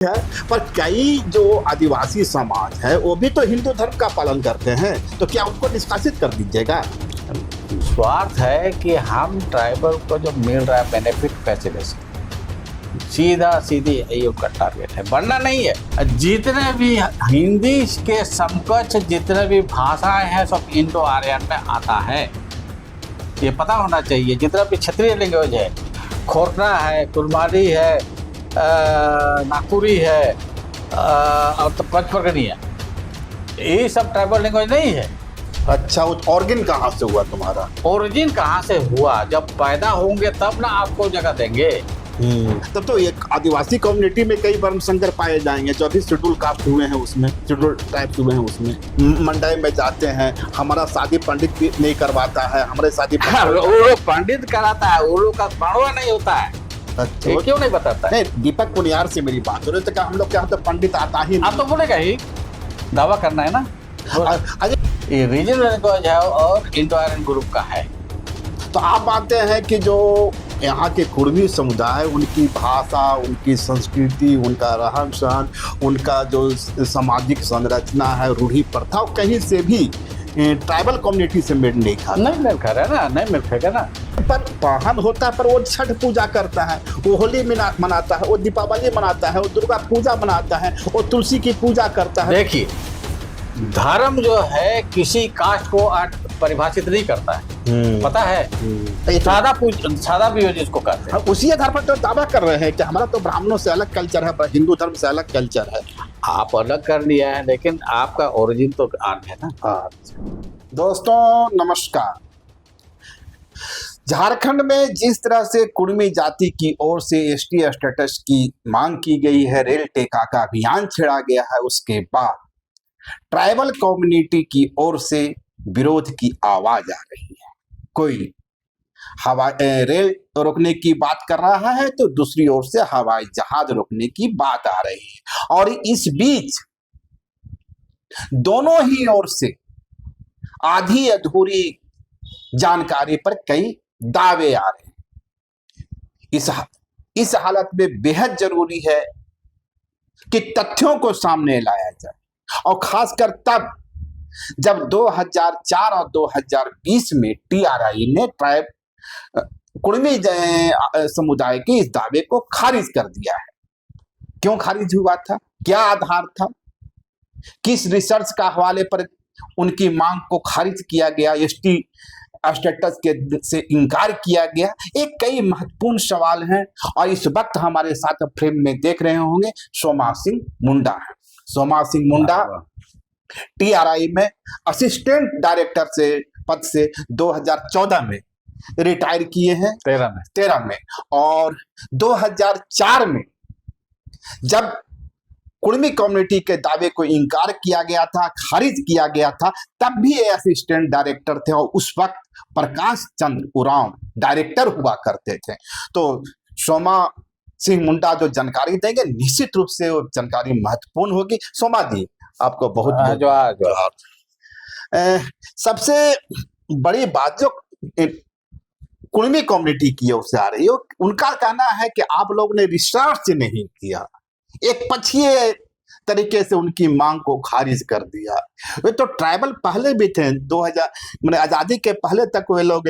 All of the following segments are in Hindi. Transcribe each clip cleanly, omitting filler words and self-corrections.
है। पर कई जो आदिवासी समाज है वो भी तो हिंदू धर्म का पालन करते हैं, तो क्या उनको निष्कासित कर दीजिएगा? स्वार्थ है कि हम ट्राइबल को जो मिल रहा है बेनिफिट कैसे ले सकते, सीधा सीधी यही उसका टारगेट है, बनना नहीं है। जितने भी हिंदी के समकक्ष जितने भी भाषाएं हैं सब इंडो आर्यन में आता है, ये पता होना चाहिए। जितना भी क्षेत्रीय लैंग्वेज है, खोरना है, कुलमारी है, नागपुरी है और तो पचपरगनी है, ये सब ट्राइबल लैंग्वेज नहीं है। अच्छा, वो ऑर्गन कहाँ से हुआ तुम्हारा? ओरिजिन कहाँ से हुआ? जब पैदा होंगे तब ना आपको जगह देंगे। तब तो एक आदिवासी कम्युनिटी में कई वर्ण संकर पाए जाएंगे, जो अभी शेड्यूल कास्ट हुए हैं उसमें, शेड्यूल ट्राइब्स हुए हैं उसमें। मंडई में जाते हैं, हमारा शादी पंडित भी नहीं करवाता है, हमारे शादी वो पंडित कराता है, वो लोग का पढ़वा नहीं होता है। अच्छा, ये क्यों नहीं बताता है? नहीं, दीपक पुनियार से मेरी बात हो रही है, तो हम लोग के यहाँ तो पंडित आता ही आप तो बोलेगा ही, दावा करना है ना। नहीं। ये रीजनल लैंग्वेज है और इंडो आर्यन ग्रुप का है। तो आप मानते हैं कि जो यहाँ के कुर्मी समुदाय, उनकी भाषा, उनकी संस्कृति, उनका रहन सहन, उनका जो सामाजिक संरचना है, रूढ़ी प्रथा, कहीं से भी ट्राइबल कम्युनिटी से मेल नहीं खाता? नहीं मिल खा रहा है ना, नहीं मिल खाएगा ना। पर वाहन होता है, पर वो छठ पूजा करता है, वो होली मनाता है, वो दीपावली मनाता है, वो दुर्गा पूजा मनाता है, वो तुलसी की पूजा करता है। देखिए, धर्म जो है किसी कास्ट को परिभाषित नहीं करता है, पता है। सादा भी जिसको कहते हैं, उसी आधार पर तो दावा कर रहे हैं कि हमारा तो ब्राह्मणों से अलग कल्चर है, हिंदू धर्म से अलग कल्चर है। आप अलग कर लिया है, लेकिन आपका ओरिजिन तो आर्ट है ना। दोस्तों नमस्कार। झारखंड में जिस तरह से कुर्मी जाति की ओर से एसटी स्टेटस की मांग की गई है, रेल टेका का अभियान छेड़ा गया है, उसके बाद ट्राइबल कम्युनिटी की ओर से विरोध की आवाज आ रही है। कोई रेल रोकने की बात कर रहा है, तो दूसरी ओर से हवाई जहाज रोकने की बात आ रही है। और इस बीच दोनों ही ओर से आधी अधूरी जानकारी पर कई दावे आ रहे हैं। इस हालत में बेहद जरूरी है कि तथ्यों को सामने लाया जाए, और खासकर तब जब 2004 और 2020 में टीआरआई ने कुर्मी समुदाय के इस दावे को खारिज कर दिया है। क्यों खारिज हुआ था, क्या आधार था, किस रिसर्च का हवाले पर उनकी मांग को खारिज किया गया, एसटी स्टेटस के से इनकार किया गया, एक कई महत्वपूर्ण सवाल हैं। और इस वक्त हमारे साथ फ्रेम में देख रहे होंगे सोमा सिंह मुंडा है। सोमा सिंह मुंडा टीआरआई में असिस्टेंट डायरेक्टर से पद से 2014 में रिटायर किए हैं, 13 में। और 2004 में जब कुर्मी कम्युनिटी के दावे को इनकार किया गया था, खारिज किया गया था, तब भी ये असिस्टेंट डायरेक्टर थे, और उस वक्त प्रकाश चंद्र उरांव डायरेक्टर हुआ करते थे। तो सोमा सिंह मुंडा जो जानकारी देंगे, निश्चित रूप से वो जानकारी महत्वपूर्ण होगी। सोमा जी, आपको बहुत जोहार। सबसे बड़ी बात जो कुर्मी कम्युनिटी की ओर से आ रही है, उनका कहना है कि आप लोगों ने रिसर्च नहीं किया, एक पक्षीय तरीके से उनकी मांग को खारिज कर दिया। वे तो ट्राइबल पहले भी थे, 2000 मैंने आजादी के पहले तक वे लोग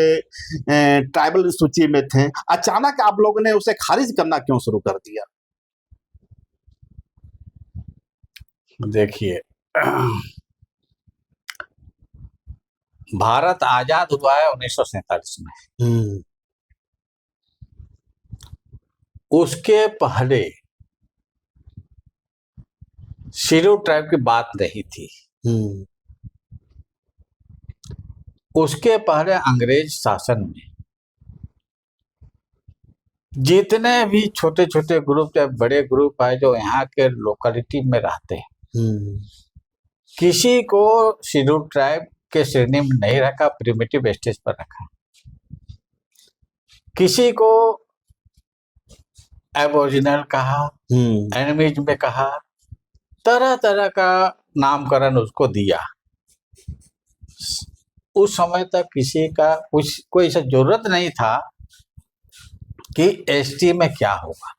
ट्राइबल सूची में थे, अचानक आप लोगों ने उसे खारिज करना क्यों शुरू कर दिया? देखिए, भारत आजाद हुआ है 1947 में। उसके पहले शेड्यूल ट्राइब की बात नहीं थी। उसके पहले अंग्रेज शासन में जितने भी छोटे छोटे ग्रुप या बड़े ग्रुप है जो यहाँ के लोकेलिटी में रहते हैं, किसी को शेड्यूल ट्राइब के श्रेणी में नहीं रखा, प्रिमिटिव स्टेज पर रखा। किसी को एबोरिजिनल कहा, एनिमीज में कहा, तरह तरह का नामकरण उसको दिया। उस समय तक किसी का कोई ऐसा जरूरत नहीं था कि एसटी में क्या होगा।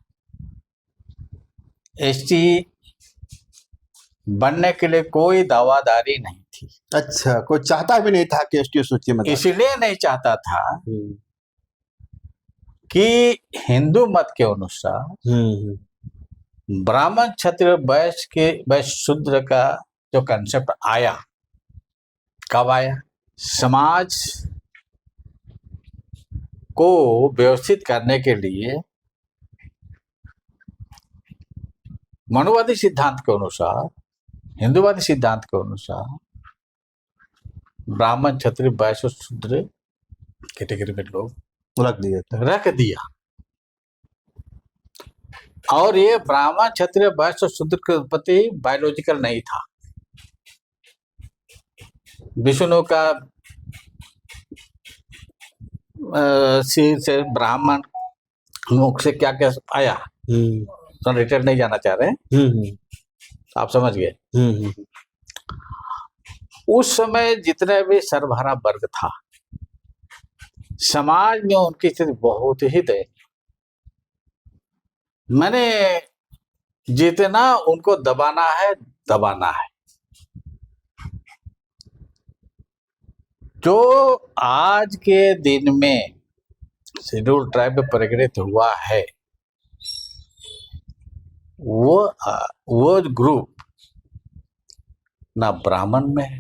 एसटी बनने के लिए कोई दावादारी नहीं थी, अच्छा, कोई चाहता भी नहीं था कि एसटी सूची में इसलिए नहीं चाहता था हम्म, कि हिंदू मत के अनुसार ब्राह्मण क्षत्रिय वैश्य शूद्र का जो कंसेप्ट आया, कब आया? समाज को व्यवस्थित करने के लिए मनुवादी सिद्धांत के अनुसार, हिंदूवादी सिद्धांत के अनुसार ब्राह्मण क्षत्रिय वैश्य शूद्र कैटेगरी में लोग रख दिया। और ये ब्राह्मण क्षत्रिय वैश्य शूद्र के उत्पत्ति बायोलॉजिकल नहीं था। विष्णु का सिर से ब्राह्मण मुख से क्या क्या आया, तो डिटेल नहीं जाना चाह रहे, आप समझ गए। उस समय जितने भी सर्वहारा वर्ग था, समाज में उनकी स्थिति बहुत ही दयनीय। मैंने जितना उनको दबाना है दबाना है। जो आज के दिन में शेड्यूल ट्राइब में परिगणित हुआ है, वो ग्रुप ना ब्राह्मण में है,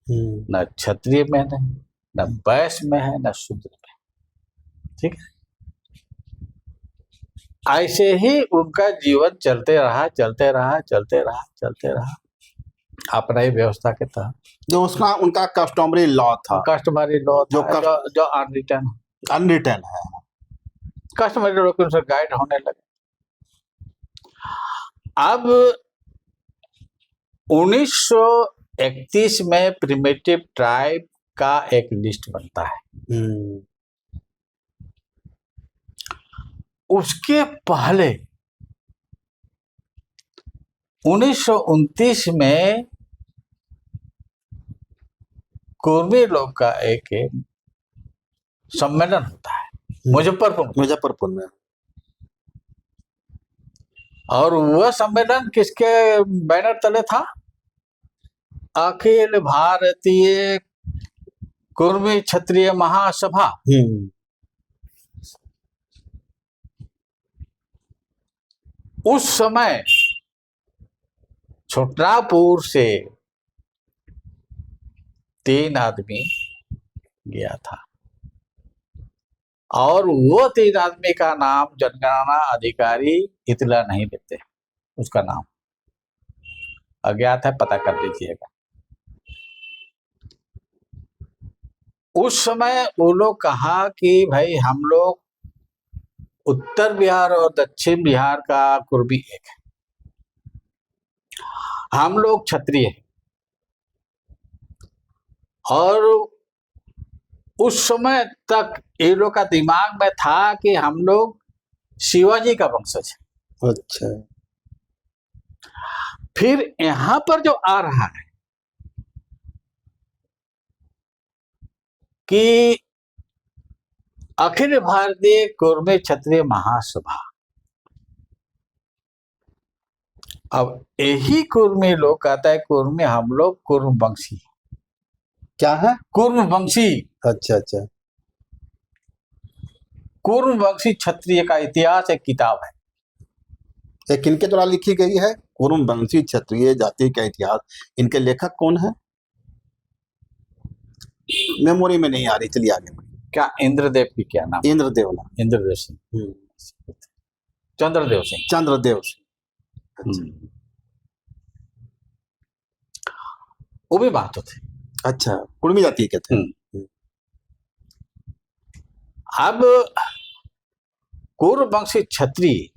न क्षत्रिय में है, न वैश्य में है, न शूद्र में। ठीक है, ऐसे ही उनका जीवन चलते रहा अपना ही व्यवस्था के तहत। जो उसका उनका कस्टमरी लॉ था, कस्टमरी लॉ जो अनरिटन है, कस्टमरी लॉ के अनुसार गाइड होने लगे। अब 1931 में प्रिमिटिव ट्राइब का एक लिस्ट बनता है। उसके पहले 1929 में कुर्मी लोग का एक सम्मेलन होता है मुजफ्फरपुर में। और वह सम्मेलन किसके बैनर तले था? अखिल भारतीय कुर्मी क्षत्रिय महासभा। उस समय छोटापुर से 3 आदमी गया था, और वो 3 आदमी का नाम जनगणना अधिकारी इतला नहीं देते, उसका नाम अज्ञात है, पता कर लीजिएगा। उस समय वो लोग कहा कि भाई हम लोग उत्तर बिहार और दक्षिण बिहार का कुर्मी एक है, हम लोग क्षत्रिय हैं। और उस समय तक ये लोग का दिमाग में था कि हम लोग शिवाजी का वंशज है। अच्छा, फिर यहां पर जो आ रहा है कि अखिल भारतीय कुर्मी क्षत्रिय महासभा, अब यही कुर्मी लोग कहता है कुर्मी हम लोग कुर्मवंशी। क्या है? कुर्मवंशी। अच्छा अच्छा, कुर्मवंशी क्षत्रिय का इतिहास एक किताब है। ये किनके द्वारा लिखी गई है? कुर्मवंशी क्षत्रिय जाति का इतिहास। इनके लेखक कौन है? मेमोरी में नहीं आ रही, चलिए आगे। क्या इंद्रदेव की क्या नाम? इंद्रदेव ना, इंद्रदेव सिंह, चंद्रदेव सिंह, चंद्रदेव सिंह। अच्छा। वो भी बात थे। अच्छा, कुर्मी जाति के थे। अब कुर्मवंशी क्षत्रिय,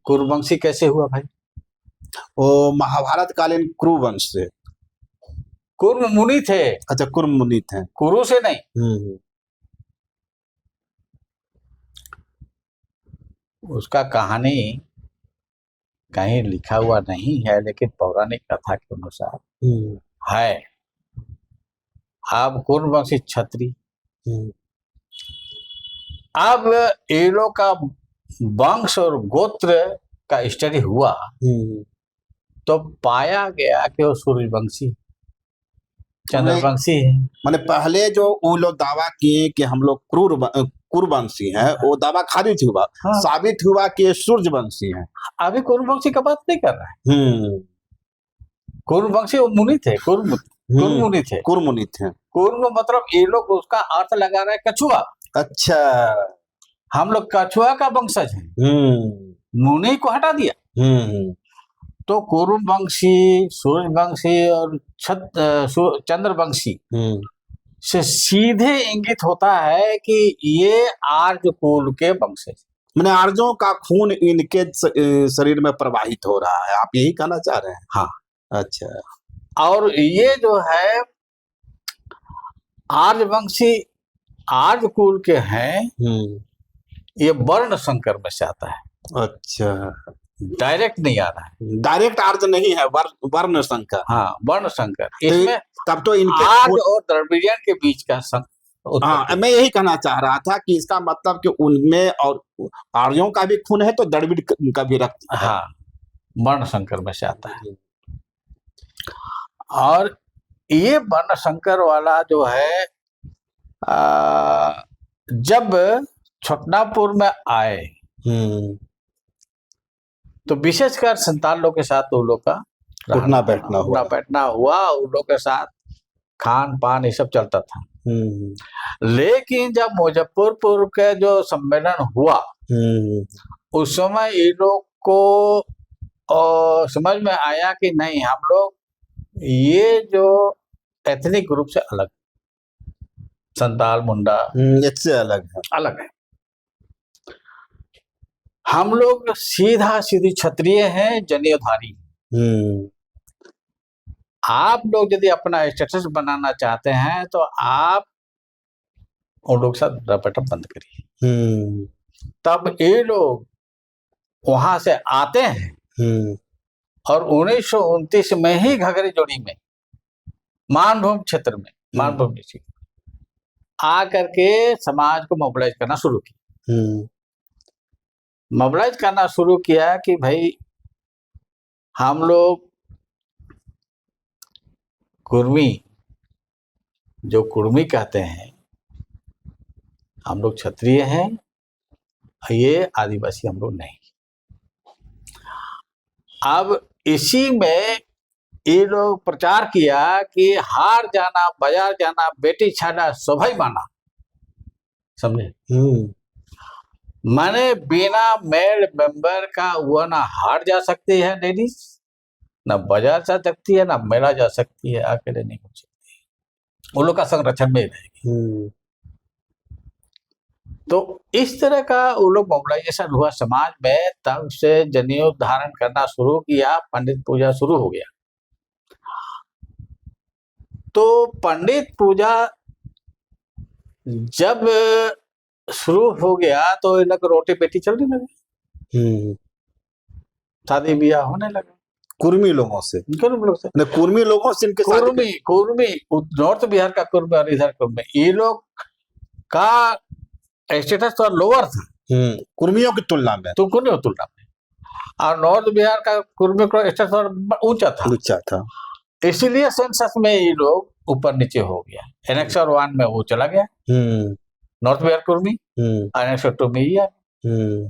कुर्मवंशी कैसे हुआ भाई? वो महाभारत कालीन कुरुवंश से। कुर्म मुनि थे। अच्छा, कुर्म मुनि थे, कुरु से नहीं। उसका कहानी कहीं लिखा हुआ नहीं है, लेकिन पौराणिक कथा के अनुसार है। अब कुर्मवंशी क्षत्रिय, अब ये लोग का वंश और गोत्र का स्टडी हुआ तो पाया गया कि वो सूर्यवंशी चंद्रवंशी है। माने पहले जो वो लोग दावा किए कि हम लोग कुरुवंशी हैं, वो दावा खारिज हुआ। हाँ। साबित हुआ कि ये सूर्यवंशी हैं। अभी कुरुवंशी का बात नहीं कर रहा है। कुरुवंशी वो मुनि थे, कुरुमुनि थे। कुरुमुनि थे। कुर्म मतलब ये लोग उसका अर्थ लगा रहे हैं कछुआ। अच्छा। हम लोग कछुआ का वंशज हैं। मुनि को हटा दिया तो कुरुवंशी, सूर्यवंशी और चंद्रवंशी से सीधे इंगित होता है कि ये आर्य कुल के वंशज। मैंने आर्यों का खून इनके शरीर में प्रवाहित हो रहा है, आप यही कहना चाह रहे हैं? हाँ। अच्छा। और ये जो है आर्यवंशी आर्य कुल के हैं, ये वर्ण संकर में से आता है। अच्छा। डायरेक्ट नहीं आ रहा है। डायरेक्ट आर्य नहीं है, वर्ण संकर। हाँ, वर्ण संकर। इसमें तब तो इनके आर्य और द्रविड़ियन के बीच का हाँ, मैं यही कहना चाह रहा था कि इसका मतलब कि उनमें और आर्यों का भी खून है तो द्रविड़ का भी रक्त है। हाँ, वर्ण संकर में से आता है। और ये वर्ण संकर वाला जो है जब छोटनापुर में आए तो विशेषकर संताल लोग के साथ उन लोग का उठना बैठना हुआ। उन लोग के साथ खान पान ये सब चलता था। लेकिन जब मुजफ्फरपुर के जो सम्मेलन हुआ उस समय ये लोग को समझ में आया कि नहीं, हम लोग ये जो एथनिक ग्रुप से अलग, संताल मुंडा इससे अलग है। हम लोग सीधा सीधी क्षत्रिय हैं, जनेऊधारी। आप लोग यदि अपना स्टेटस बनाना चाहते हैं तो आप उन लोग के साथ रपटा बंद करिए। तब ये लोग वहां से आते हैं और 1929 में ही घघरी जोड़ी में मानभूम क्षेत्र में मानभूम आ करके समाज को मोबिलाइज करना शुरू किया। मोबिलाइज करना शुरू किया कि भाई हम लोग कुर्मी, जो कुर्मी कहते हैं, हम लोग क्षत्रिय हैं, ये आदिवासी हम लोग नहीं। अब इसी में ये लोग प्रचार किया कि हार जाना, बाजार जाना, बेटी छाना सभी माना। समझे? माने बिना मेल मेंबर का वो ना हार जा सकती है लेडीज, ना बाजार जा सकती है, ना मेला जा सकती है, अकेले नहीं हो सकती। वो लोग का संरक्षण में रहेगी। तो इस तरह का वो लोग मोबिलाइजेशन हुआ समाज में। तब से जनेऊ धारण करना शुरू किया, पंडित पूजा शुरू हो गया। तो पंडित पूजा जब शुरू हो गया तो ये लोग रोटी बेटी चलने लगे, शादी ब्याह होने लगे कुर्मी लोगों से। कुर्मी लोगों से इनके कुर्मी नॉर्थ बिहार का कुर्मी और इधर कुर्मी, ये लोग का स्टेटस तो लोअर था कुर्मियों की तुलना में, और नॉर्थ बिहार का कुर्मी का स्टेटस ऊंचा था। इसीलिए सेंसस में ये लोग ऊपर नीचे हो गया। एनेक्सर 1 में वो चला गया नॉर्थ बिहार कुर्मी, एनेक्सर 2 में ही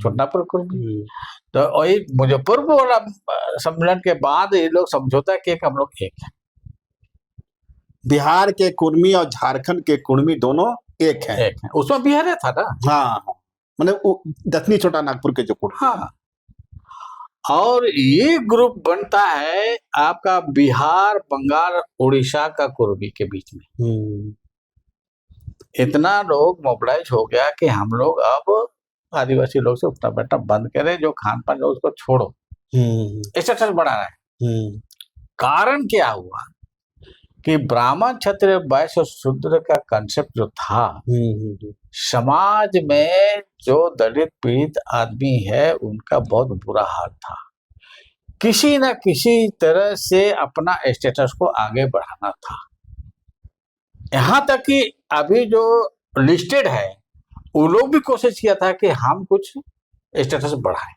छोटनापुर कुर्मी। तो वही मुजफ्फरपुर वाला सम्मेलन के बाद ये लोग समझौता किए कि हम लोग एक है। बिहार के कुर्मी और झारखंड के कुर्मी दोनों एक है। उसमें बिहार था ना। हाँ, मतलब दक्षिणी छोटा नागपुर के जो कुर्मी। हाँ, और ये ग्रुप बनता है आपका बिहार, बंगाल, उड़ीसा का कुर्मी के बीच में। इतना लोग मोबिलाइज हो गया कि हम लोग अब आदिवासी लोग से उठना बैठना बंद करें, जो खान पान है उसको छोड़ो, स्टेटस बढ़ा रहे हैं। कारण क्या हुआ कि ब्राह्मण, क्षत्रिय, वैश्य और शूद्र का कंसेप्ट जो था समाज में, जो दलित पीड़ित आदमी है उनका बहुत बुरा हाल था। किसी न किसी तरह से अपना स्टेटस को आगे बढ़ाना था। यहाँ तक कि अभी जो लिस्टेड है वो लोग भी कोशिश किया था कि हम कुछ स्टेटस बढ़ाएं।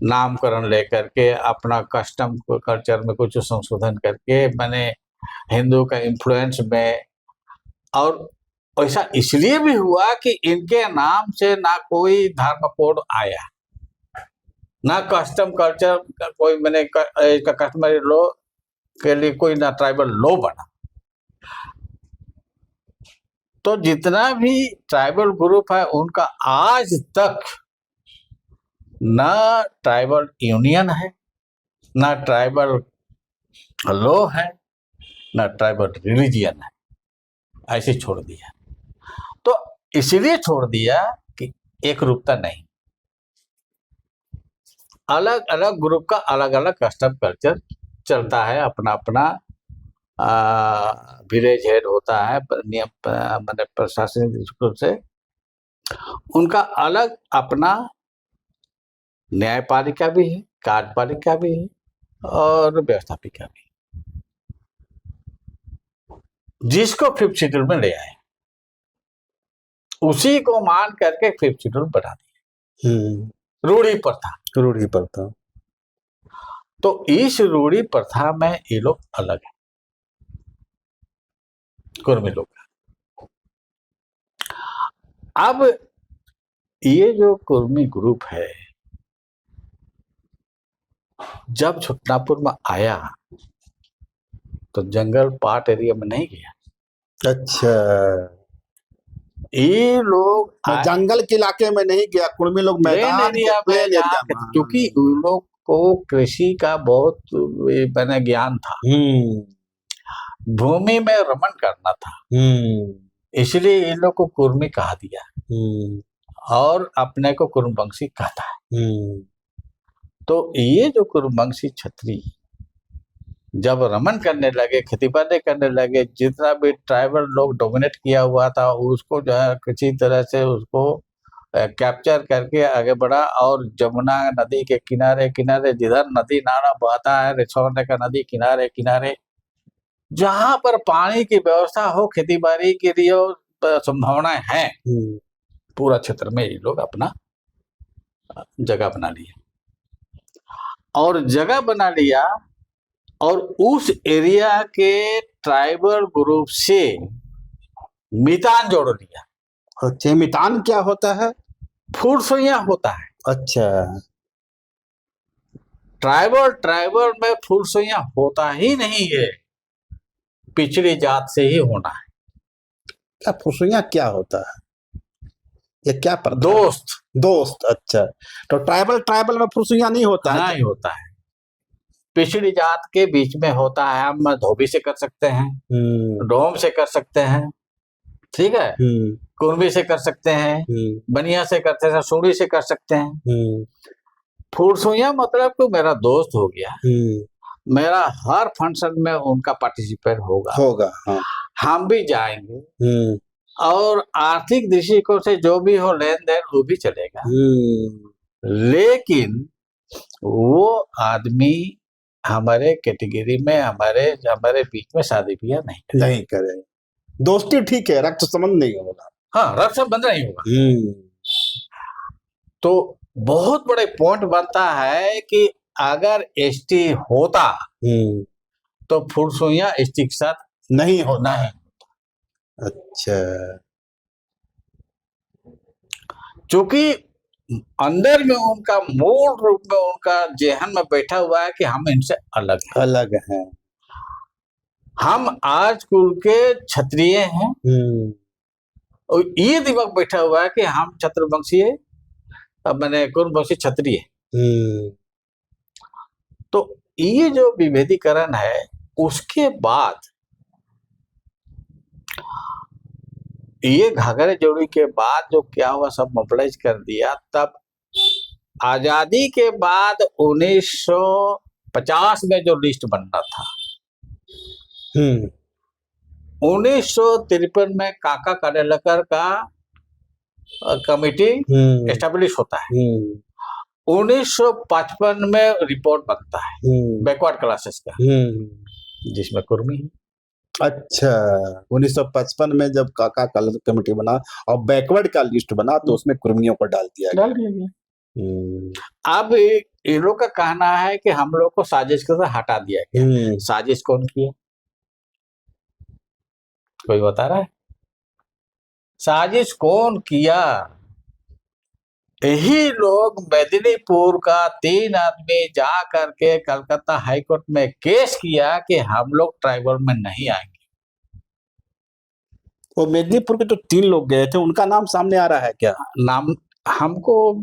नामकरण लेकर के अपना कस्टम कल्चर में कुछ संशोधन करके मैंने हिंदू का इन्फ्लुएंस में, और ऐसा इसलिए भी हुआ कि इनके नाम से ना कोई धर्म कोड आया, ना कस्टम कल्चर का कोई मैंने कस्टमरी लॉ के लिए कोई ना ट्राइबल लॉ बना। तो जितना भी ट्राइबल ग्रुप है उनका आज तक ना ट्राइबल यूनियन है, ना ट्राइबल लॉ है, ना ट्राइबल रिलीजियन है, ऐसे छोड़ दिया। तो इसलिए छोड़ दिया कि एक रूपता नहीं, अलग अलग ग्रुप का अलग अलग कस्टम कल्चर चलता है, अपना अपना विलेज हेड होता है, नियम मतलब प्रशासनिक रूप से उनका अलग अपना न्यायपालिका भी है, कार्यपालिका भी है और व्यवस्थापिका भी, जिसको फिफ्थ शेड्यूल में ले आए, उसी को मान करके फिफ्थ शेड्यूल बना दिया। रूढ़ी प्रथा। तो इस रूढ़ी प्रथा में ये लोग अलग है, कुर्मी लोग। अब ये जो कुर्मी ग्रुप है जब छोटापुर में आया तो जंगल पाट एरिया में नहीं गया। अच्छा, ये लोग जंगल के इलाके में नहीं गया, कुर्मी लोग मैदान एरिया में, क्योंकि उन लोग को कृषि का बहुत मैंने ज्ञान था, भूमि में रमण करना था, इसलिए इन लोग को कुर्मी कहा दिया और अपने को कुर्मवंशी कहता है। तो ये जो कुर्मवंशी क्षत्रिय जब रमन करने लगे, खेती बाड़ी करने लगे, जितना भी ट्राइबल लोग डोमिनेट किया हुआ था उसको जो है किसी तरह से उसको कैप्चर करके आगे बढ़ा, और जमुना नदी के किनारे किनारे जिधर नदी नाला बहता है, रिछौने का नदी किनारे किनारे जहां पर पानी की व्यवस्था हो, खेती बाड़ी के लिए संभावनाएं हैं, पूरा क्षेत्र में ये लोग अपना जगह बना लिया, और जगह बना लिया और उस एरिया के ट्राइबल ग्रुप से मितान जोड़ लिया। अच्छा, मितान क्या होता है? फुरसुइया होता है। अच्छा, ट्राइबल में फुरसुइया होता ही नहीं है, पिछड़ी जात से ही होना है। क्या फुरसुइया क्या होता है? ये क्या पर दोस्त। अच्छा, तो ट्राइबल में फुरसुइया नहीं होता है? नहीं होता है, पिछड़ी जात के बीच में होता है। हम धोबी से कर सकते हैं, डोम से कर सकते हैं, ठीक है, कुर्मी से कर सकते हैं, बनिया से करते हैं, सूढ़ी से कर सकते हैं। फुरसुइया मतलब तो मेरा दोस्त हो गया, मेरा हर फंक्शन में उनका पार्टिसिपेट होगा। हाँ। हम भी जाएंगे और आर्थिक दृष्टिकोण से जो भी हो लेन देन वो भी चलेगा, लेकिन वो आदमी हमारे कैटेगरी में हमारे बीच में शादी ब्याह नहीं करे। दोस्ती ठीक है, रक्त संबंध नहीं होगा। हाँ, रक्त संबंध नहीं होगा। तो बहुत बड़े पॉइंट बनता है कि अगर एसटी होता तो फुरसुइया एसटी के साथ नहीं होना है। अच्छा, क्योंकि अंदर में उनका मूल रूप में उनका जेहन में बैठा हुआ है कि हम इनसे अलग हैं। हम आज कुल के क्षत्रिय हैं और ये दिमाग बैठा हुआ है कि हम छत्रवंशी मैंने कुर्मवंशी क्षत्रिय। तो ये जो विभेदीकरण है, उसके बाद ये घाघरे जोड़ी के बाद जो क्या हुआ, सब मोबिलाइज कर दिया। तब आजादी के बाद 1950 में जो लिस्ट बनना था, 1953 में काका कालेलकर का कमिटी एस्टेब्लिश होता है, 1955 में रिपोर्ट बनता है बैकवर्ड क्लासेस का, जिसमें कुर्मी है। अच्छा, 1955 में जब काका कमेटी बना और बैकवर्ड का लिस्ट बना तो उसमें कुर्मियों को डाल दिया गया। अब इन लोग का कहना है कि हम लोग को साजिश के साथ हटा दिया गया। साजिश कौन की है, कोई बता रहा है? साजिश कौन किया? यही लोग मेदिनीपुर का 3 आदमी जा करके कलकत्ता हाईकोर्ट में केस किया कि हम लोग ट्राइबल में नहीं आएंगे। वो मेदिनीपुर के जो 3 लोग गए थे उनका नाम सामने आ रहा है क्या? नाम हमको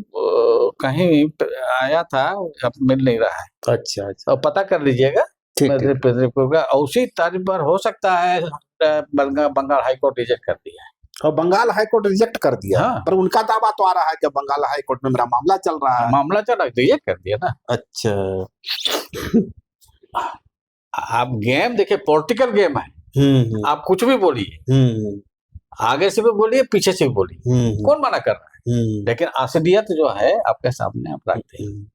कहीं आया था, अब मिल नहीं रहा है। अच्छा अच्छा, और पता कर लीजिएगा ठीक है। मेदिनीपुर का। उसी तर्ज पर हो सकता है बंगाल हाईकोर्ट रिजेक्ट कर दिया है। और बंगाल हाईकोर्ट रिजेक्ट कर दिया। हाँ। पर उनका दावा तो आ रहा है कि बंगाल हाईकोर्ट में मेरा मामला चल रहा है। मामला चला, रिजेक्ट कर दिया ना। अच्छा, आप गेम देखिए, पॉलिटिकल गेम है। आप कुछ भी बोलिए, आगे से भी बोलिए, पीछे से भी बोलिए, कौन मना कर रहा है? लेकिन असलियत जो है आपके सामने आप रखते हैं।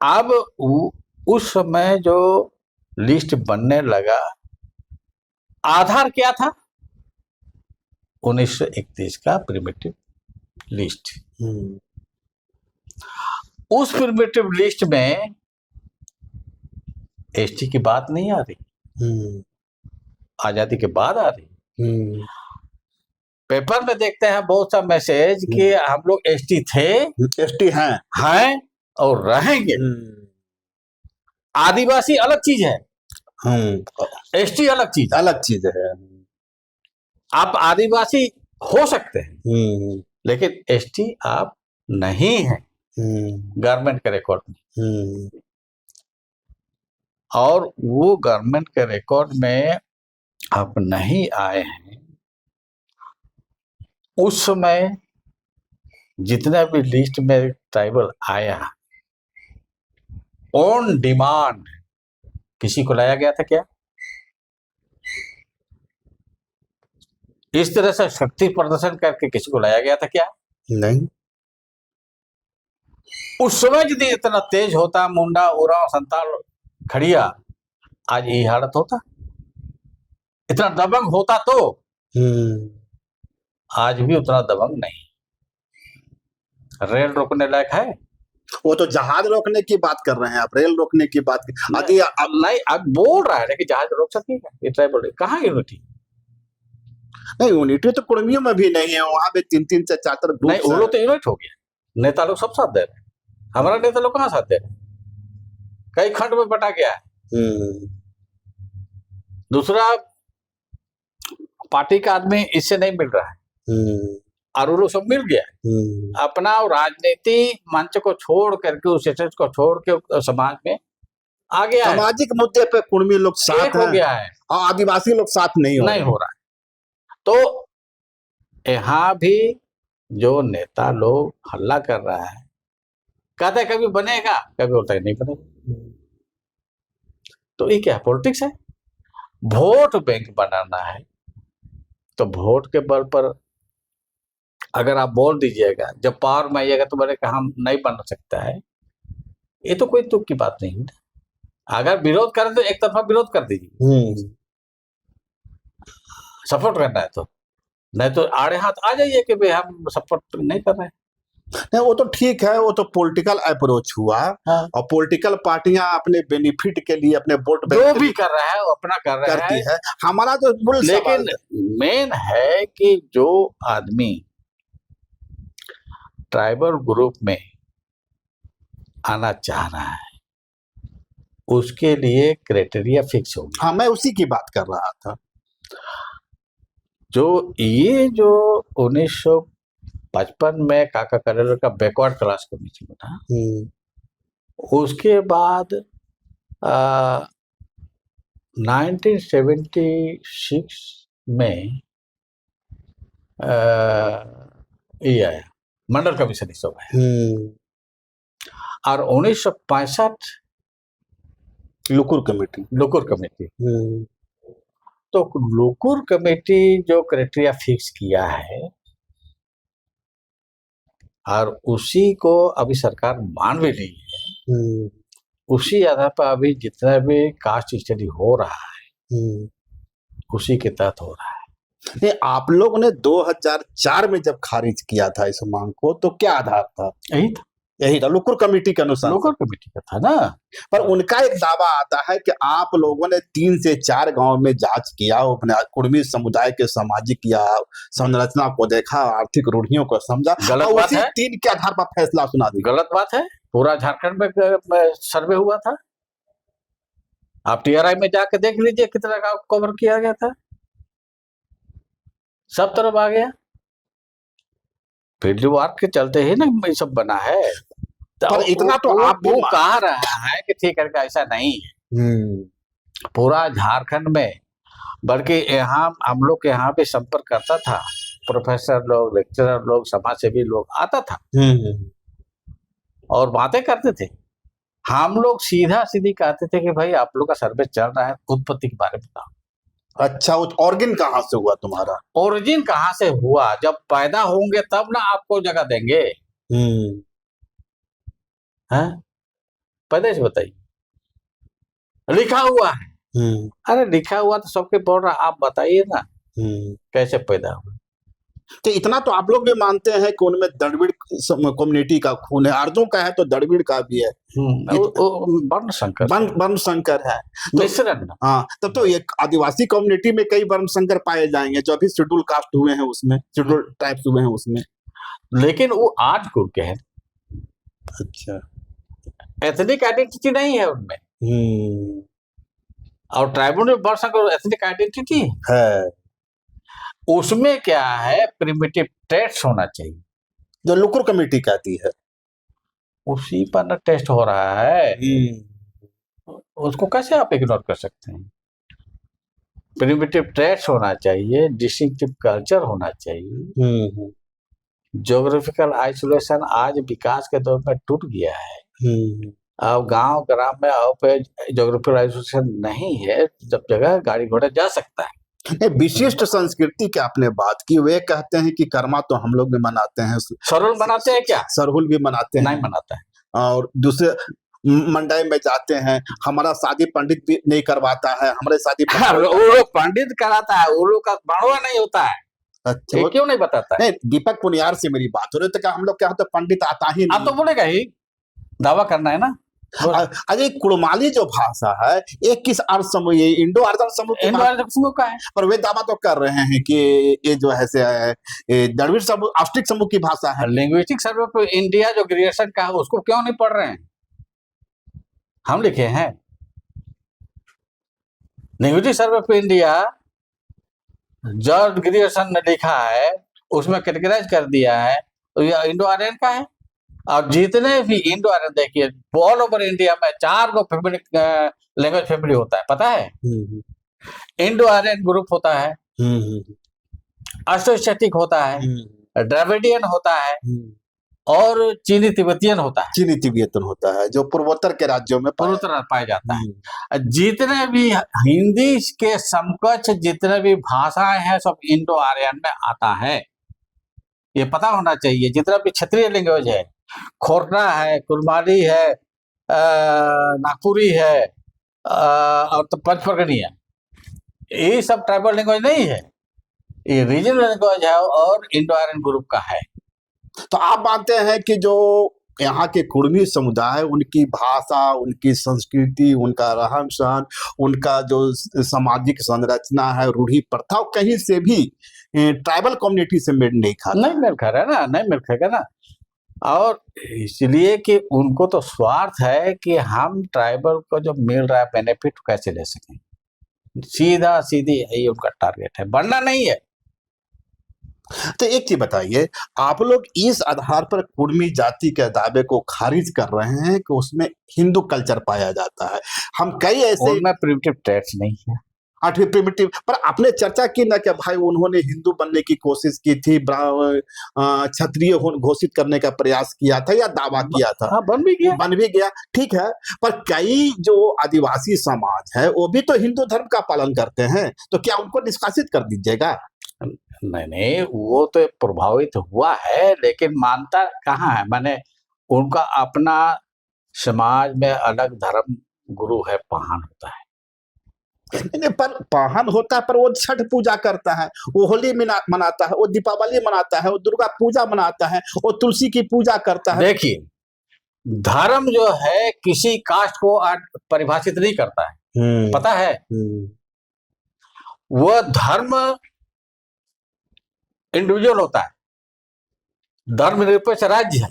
अब उस समय जो लिस्ट बनने लगा, आधार क्या था? 1931 का प्रिमिटिव लिस्ट। उस प्रिमिटिव लिस्ट में एसटी की बात नहीं आ रही, आजादी के बाद आ रही। पेपर में देखते हैं बहुत सा मैसेज कि हम लोग एसटी थे, एसटी हैं और रहेंगे। आदिवासी अलग चीज है, एसटी अलग चीज है। आप आदिवासी हो सकते हैं, लेकिन एसटी आप नहीं हैं गवर्नमेंट के रिकॉर्ड में। और वो गवर्नमेंट के रिकॉर्ड में आप नहीं आए हैं। उस समय जितना भी लिस्ट में ट्राइबल आया, ऑन डिमांड किसी को लाया गया था क्या? इस तरह से शक्ति प्रदर्शन करके किसी को लाया गया था क्या? नहीं। उस समय यदि इतना तेज होता, मुंडा, उरांव, संताल, खड़िया, आज यही हालत होता? इतना दबंग होता तो? आज भी उतना दबंग नहीं। रेल रोकने लायक है? वो तो जहाज रोकने की बात कर रहे हैं आप, रेल रोकने की बात नहीं, अब बोल रहा है कि जहाज रोक सकेगा ये ट्राइबल। कहाँ यूनिटी? नहीं, यूनिटी तो कुर्मियों में भी नहीं है। वहां पे 3-3 से 4 ग्रुप। नहीं, वो लोग तो यूनिट हो गया, नेता लोग सब साथ दे रहे हैं। हमारा नेता लोग कहाँ साथ दे रहे हैं? कई खंड में बटा गया है। दूसरा, पार्टी का आदमी इससे नहीं मिल रहा है, और वो लोग सब मिल गया। अपना राजनीति मंच को छोड़ करके, उस स्टेज को छोड़ के समाज में आ गया है। सामाजिक मुद्दे पे कुर्मी लोग साथ हो गया है, और आदिवासी लोग साथ नहीं हो रहा है। तो यहाँ भी जो नेता लोग हल्ला कर रहा है, कहता है कभी बनेगा, कभी बोलता है नहीं बनेगा। तो ये क्या पॉलिटिक्स है? वोट बैंक बनाना है तो वोट के बल पर अगर आप बोल दीजिएगा, जब पावर में आइएगा तो बोले हम नहीं बन सकता है, ये तो कोई तुक की बात नहीं है। अगर विरोध करें तो एक तरफा विरोध कर दीजिए, सपोर्ट करना है तो, नहीं तो आड़े हाथ आ जाइए कि भाई हम सपोर्ट नहीं कर रहे हैं। नहीं, वो तो ठीक है, वो तो पॉलिटिकल अप्रोच हुआ। हाँ। और पॉलिटिकल पार्टियां अपने बेनिफिट के लिए अपने वोट जो भी कर रहा है वो अपना करती है। हमारा तो मूल लेकिन मेन है कि जो आदमी ट्राइबल ग्रुप में आना चाह रहा है उसके लिए क्राइटेरिया फिक्स हो गया। हाँ, मैं उसी की बात कर रहा था। जो 1955 में काका करेलर का बैकवर्ड क्लास कमीशन बना, उसके बाद 1976 में ये आया मंडल कमीशन, सब है। और 1965 लुकुर कमेटी। तो लुकुर कमेटी जो क्राइटेरिया फिक्स किया है, और उसी को अभी सरकार मान भी रही है। उसी आधार पर अभी जितना भी कास्ट स्टडी हो रहा है उसी के तहत हो रहा है। नहीं, आप लोग ने 2004 में जब खारिज किया था इस मांग को, तो क्या आधार था? यही था, यही था लुकुर कमेटी के अनुसार। लोकल कमेटी का था ना। पर उनका एक दावा आता है कि आप लोगों ने 3 से 4 गांव में जांच किया, अपने कुर्मी समुदाय के सामाजिक या संरचना को देखा, आर्थिक रूढ़ियों को समझा गलत और बात उसी है। 3 के आधार पर फैसला सुना दिया। गलत बात है। पूरा झारखंड में सर्वे हुआ था। आप टीआरआई में जाके देख लीजिए कितना गांव कवर किया गया था, सब तरफ आ गया। फील्ड वर्क के चलते ही ना ये सब बना है। पर इतना तो आप भी वो कह रहा है कि ठीक है, ऐसा नहीं है। पूरा झारखंड में, बल्कि यहाँ हम लोग के यहाँ भी संपर्क करता था, प्रोफेसर लोग, लेक्चरर लोग, समाज सेवी लोग आता था और बातें करते थे। हम लोग सीधा सीधी कहते थे कि भाई आप लोग का सर्वे चल रहा है, उत्पत्ति के बारे में बताओ। अच्छा, ऑर्गन कहाँ से हुआ तुम्हारा? ओरिजिन कहाँ से हुआ? जब पैदा होंगे तब ना आपको जगह देंगे। हैं? पहले से बताइए। लिखा हुआ है। अरे लिखा हुआ तो सबके बोल रहा, आप बताइए ना कैसे पैदा हुआ। तो इतना तो आप लोग भी मानते हैं कि उनमें द्रविड़ कम्युनिटी का खून है, आर्यों का है तो द्रविड़ का भी है, वर्ण संकर, वर्ण संकर है तो, मिश्रण। हाँ, तब तो ये आदिवासी कम्युनिटी में कई वर्ण संकर पाए जाएंगे, जो अभी शेड्यूल कास्ट हुए हैं उसमें, शेड्यूल ट्राइब्स हुए हैं उसमें, लेकिन वो आज ग्रुप के हैं। अच्छा, एथनिक आइडेंटिटी नहीं है उनमें। और ट्राइबल में वर्ण संकर एथनिक आइडेंटिटी है। उसमें क्या है, प्रिमिटिव ट्रेट्स होना चाहिए, जो लुकुर कमेटी कहती है, उसी पर ना टेस्ट हो रहा है। उसको कैसे आप इग्नोर कर सकते हैं? प्रिमिटिव ट्रेट्स होना चाहिए, डिस्टिंक्टिव कल्चर होना चाहिए। ज्योग्राफिकल आइसोलेशन आज विकास के दौर में टूट गया है। अब गांव ग्राम में अब ज्योग्राफिकल आइसोलेशन नहीं है, सब जगह गाड़ी घोड़ा जा सकता है। विशिष्ट संस्कृति की आपने बात की, वे कहते हैं कि कर्मा तो हम लोग भी मनाते हैं, सरहुल मनाते हैं क्या? सरहुल भी मनाते हैं, नहीं मनाता है। और दूसरे मंडई में जाते हैं, हमारा शादी पंडित भी नहीं करवाता है, हमारे शादी वो लोग पंडित कराता है, वो लोग का बढ़वा नहीं होता है। अच्छा, क्यों नहीं बताता है? नहीं, दीपक पुनियार से मेरी बात हो रही है, तो क्या हम लोग क्या होता, पंडित आता ही आप नहीं? तो बोलेगा ही, दावा करना है ना। अरे कुड़माली जो भाषा है, एक किस आर्य समूह, ये इंडो आर्यन समूह का है, पर वे दावा तो कर रहे हैं कि ये जो है से द्रविड़ समूह, ऑस्ट्रिक समूह की भाषा है। लिंग्विस्टिक सर्वे ऑफ इंडिया जो ग्रेजुएशन का है, उसको क्यों नहीं पढ़ रहे हैं? हम लिखे हैं लिंग्विस्टिक सर्वे ऑफ इंडिया, जो ग्रेजुएशन ने लिखा है उसमें कैटेगराइज कर दिया है, तो ये इंडो आर्यन का है। और जितने भी इंडो आर्यन देखिए, ऑल ओवर इंडिया में 4 गो फैमिली, लैंग्वेज फैमिली होता है, पता है? इंडो आर्यन ग्रुप होता है, ऑस्ट्रोएशियाटिक होता है, द्रविडियन होता है और चीनी तिब्बतियन होता है। चीनी तिब्बतियन होता है जो पूर्वोत्तर के राज्यों में पूर्वोत्तर पाया जाता है। जितने भी हिंदी के समकक्ष जितने भी भाषाएं हैं, सब इंडो आर्यन में आता है, ये पता होना चाहिए। जितना भी क्षेत्रीय लैंग्वेज है, खोरना है, कुरमाली है, नागपुरी है और तो पंचपर्गनी है, ये सब ट्राइबल लैंग्वेज नहीं है, ये रीजनल लैंग्वेज है और इंडो आर्यन ग्रुप का है। तो आप मानते हैं कि जो यहाँ के कुर्मी समुदाय, उनकी भाषा, उनकी संस्कृति, उनका रहन सहन, उनका जो सामाजिक संरचना है, रूढ़ी प्रथा, कहीं से भी ट्राइबल कम्युनिटी से मेल नहीं खाता? नहीं मेल खा रहा है ना, नहीं मेल खाएगा ना। और इसलिए कि उनको तो स्वार्थ है कि हम ट्राइबल को जो मिल रहा है बेनिफिट कैसे ले सकें, सीधा सीधी यही उनका टारगेट है, बढ़ना नहीं है। तो एक चीज बताइए, आप लोग इस आधार पर कुर्मी जाति के दावे को खारिज कर रहे हैं कि उसमें हिंदू कल्चर पाया जाता है। हम कई ऐसे, उनमें प्रिमिटिव ट्रेट्स नहीं है, 8वीं प्रिमिटिव, पर आपने चर्चा की ना कि भाई उन्होंने हिंदू बनने की कोशिश की थी, क्षत्रिय घोषित करने का प्रयास किया था या दावा किया था? हाँ, बन भी गया, ठीक है। पर कई जो आदिवासी समाज है वो भी तो हिंदू धर्म का पालन करते हैं, तो क्या उनको निष्कासित कर दीजिएगा? नहीं, वो तो प्रभावित हुआ है, लेकिन मानता कहाँ है? मैंने उनका अपना समाज में अलग धर्म गुरु है, पाहन होता है। पर पाहन होता है, पर वो छठ पूजा करता है, वो होली मनाता है, वो दीपावली मनाता है, वो दुर्गा पूजा मनाता है, वो तुलसी की पूजा करता है। देखिए, धर्म जो है किसी कास्ट को परिभाषित नहीं करता है, पता है? वह धर्म इंडिविजुअल होता है, धर्मनिरपेक्ष राज्य है।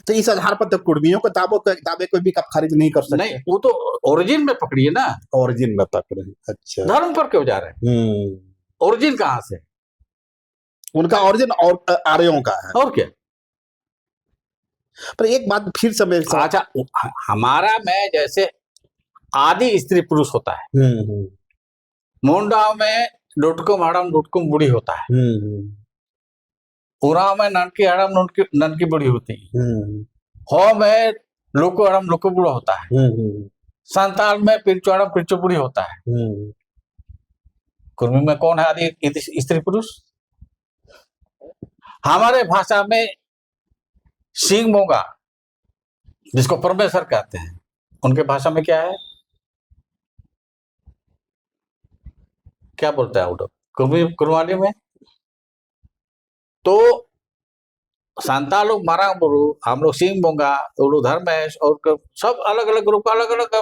तो इस आधार पर तो कुर्मियों के दावे को भी आप खारिज नहीं कर सकते। नहीं, वो तो ओरिजिन में पकड़िए ना, ओरिजिन में पकड़े। अच्छा, धर्म पर क्यों जा रहे हैं? ओरिजिन कहाँ से? उनका ओरिजिन और आर्यों का है। और क्या? पर एक बात फिर से मैं अच्छा, हमारा में जैसे आदि स्त्री पुरुष होता है, मुंडाओं में लुटकुम हड़म लुटकुम बुढ़ी होता है, उराव में ननकी हड़म ननकी बुढ़ी होती है, हो में लोको हड़म लोको बुढ़ा होता है, संताल में पिरचो हड़म पिरचो बुढ़ी होता है। कुर्मी में कौन है आदि स्त्री पुरुष? हमारे भाषा में सिंह मोगा, जिसको परमेश्वर कहते हैं, उनके भाषा में क्या है? क्या बोलते हैं वो लोग कुर्माली में? तो संताल लोग मारा बुरु, हम लोग सिंह मोगा, वो लोग धर्मेश, और सब अलग अलग ग्रुप, अलग अलग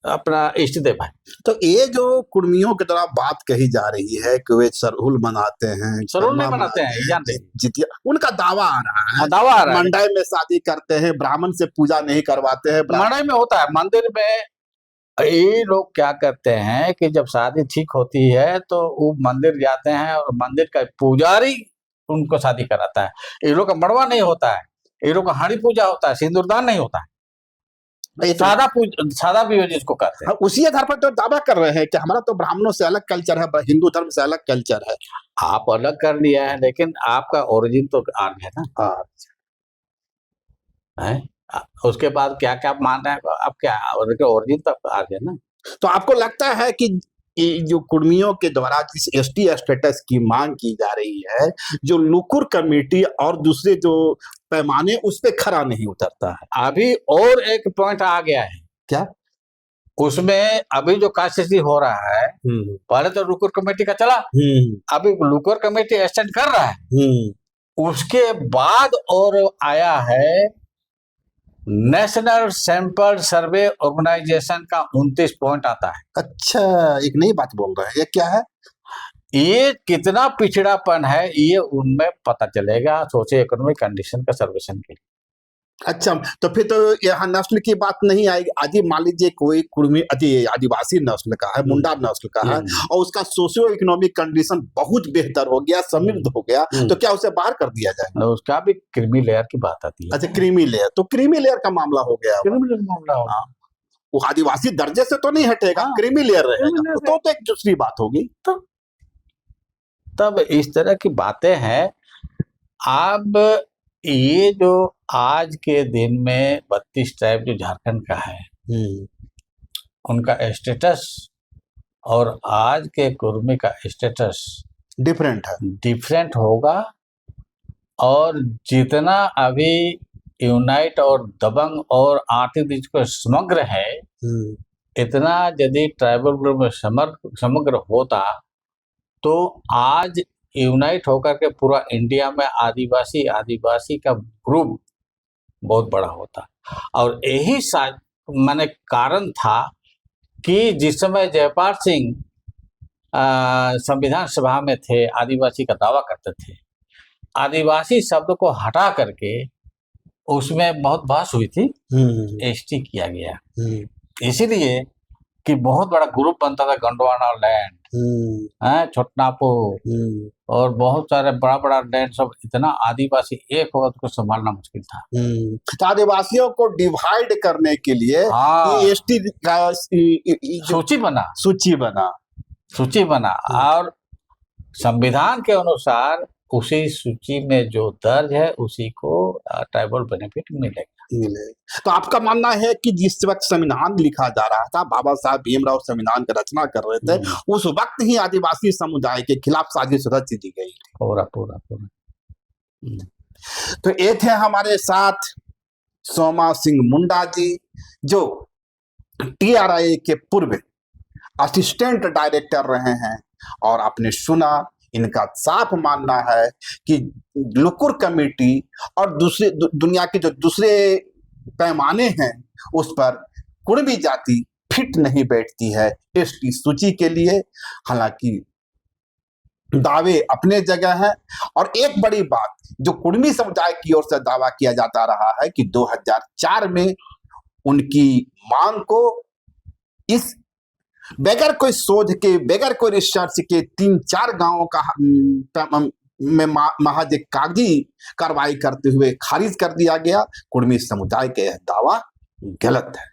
अपना इष्ट देव है। तो ये जो कुर्मियों की तरह बात कही जा रही है कि वे सरहुल मनाते हैं, सरहुल नहीं मनाते हैं, जानते हैं, जितिया, उनका दावा आ रहा है। दावा आ रहा है, मंडाई में शादी करते हैं, ब्राह्मण से पूजा नहीं करवाते हैं। मंडाई में होता है, मंदिर में ये लोग क्या करते हैं कि जब शादी ठीक होती है तो वो मंदिर जाते हैं और मंदिर का पुजारी उनको शादी कराता है। ये लोग का मड़वा नहीं होता है, ये लोग का हाड़ी पूजा होता है, सिंदूरदान नहीं होता है, सादा विवाह जिसको कहते हैं। उसी आधार पर तो दावा कर रहे हैं कि हमारा तो ब्राह्मणों से अलग कल्चर है, हिंदू धर्म से अलग कल्चर है। आप अलग कर लिया है, लेकिन आपका ओरिजिन तो आर्य है ना। है? उसके बाद क्या क्या मान रहे हैं आप? क्या ओरिजिन तो आर्य है ना। तो आपको लगता है कि जो कुर्मियों के द्वारा जिस एसटी स्टेटस की मांग की जा रही है, जो लुकुर कमेटी और दूसरे जो पैमाने, उस पे खरा नहीं उतरता है? अभी और एक पॉइंट आ गया है। क्या? उसमें अभी जो कास्ट हो रहा है, पहले तो लुकुर कमेटी का चला, अभी लुकुर कमेटी एक्सटेंड कर रहा है, उसके बाद और आया है नेशनल सैंपल सर्वे ऑर्गेनाइजेशन का 29 पॉइंट आता है। अच्छा, एक नई बात बोल रहे हैं। ये क्या है? ये कितना पिछड़ापन है ये उनमें पता चलेगा सोशो इकोनॉमिक कंडीशन का सर्वेक्षण के लिए। अच्छा, तो फिर तो यहाँ नस्ल की बात नहीं आएगी। आज मान लीजिए कोई कुर्मी आदिवासी नस्ल का है, मुंडा नस्ल का है, और उसका सोशियो इकोनॉमिक कंडीशन बहुत बेहतर हो गया, समृद्ध हो गया, तो क्या उसे बाहर कर दिया जाएगा? उसका भी क्रीमी लेयर की बात आती है। अच्छा, क्रीमी लेयर, तो क्रीमी लेयर का मामला हो गया। क्रीमी लेयर मामला होगा, वो आदिवासी दर्जे से तो नहीं हटेगा, क्रीमी लेयर रहेगा, तो एक दूसरी बात होगी। तब इस तरह की बातें हैं। अब ये जो आज के दिन में 32 ट्राइब जो झारखंड का है, उनका स्टेटस और आज के कुर्मी का स्टेटस डिफरेंट होगा। और जितना अभी यूनाइट और दबंग और आर्थिक को समग्र है, इतना यदि ट्राइबल ग्रुप में समग्र होता तो आज यूनाइट होकर के पूरा इंडिया में आदिवासी का ग्रुप बहुत बड़ा होता। और यही माने कारण था कि जिस समय जयपाल सिंह संविधान सभा में थे, आदिवासी का दावा करते थे, आदिवासी शब्द को हटा करके उसमें बहुत बहस हुई थी, एसटी किया गया, इसीलिए कि बहुत बड़ा ग्रुप बनता था, गंडवाना लैंड, छोटनापो और बहुत सारे बड़ा बड़ा लैंड, सब इतना आदिवासी एक होगा तो संभालना मुश्किल था। तो आदिवासियों को डिवाइड करने के लिए एसटी का सूची बना और संविधान के अनुसार उसी सूची में जो दर्ज है उसी को ट्राइबल बेनिफिट मिलेगा। तो आपका मानना है कि जिस वक्त संविधान लिखा जा रहा था, बाबा साहब भीमराव संविधान की रचना कर रहे थे, उस वक्त ही आदिवासी समुदाय के खिलाफ साजिश रच दी गई? पूरा। तो ये थे हमारे साथ सोमा सिंह मुंडा जी, जो TRI के पूर्व असिस्टेंट डायरेक्टर रहे हैं, और आपने सुना इनका साफ मानना है कि लुकुर कमेटी और दूसरे दुनिया के जो दूसरे पैमाने हैं उस पर कुर्मी जाति फिट नहीं बैठती है एसटी सूची के लिए। हालांकि दावे अपने जगह हैं। और एक बड़ी बात जो कुर्मी समुदाय की ओर से दावा किया जाता रहा है कि 2004 में उनकी मांग को इस बगैर कोई शोध के, बगैर कोई रिसर्च के 3-4 गांवों का में महज एक कागजी कार्रवाई करते हुए खारिज कर दिया गया। कुर्मी समुदाय का यह दावा गलत है।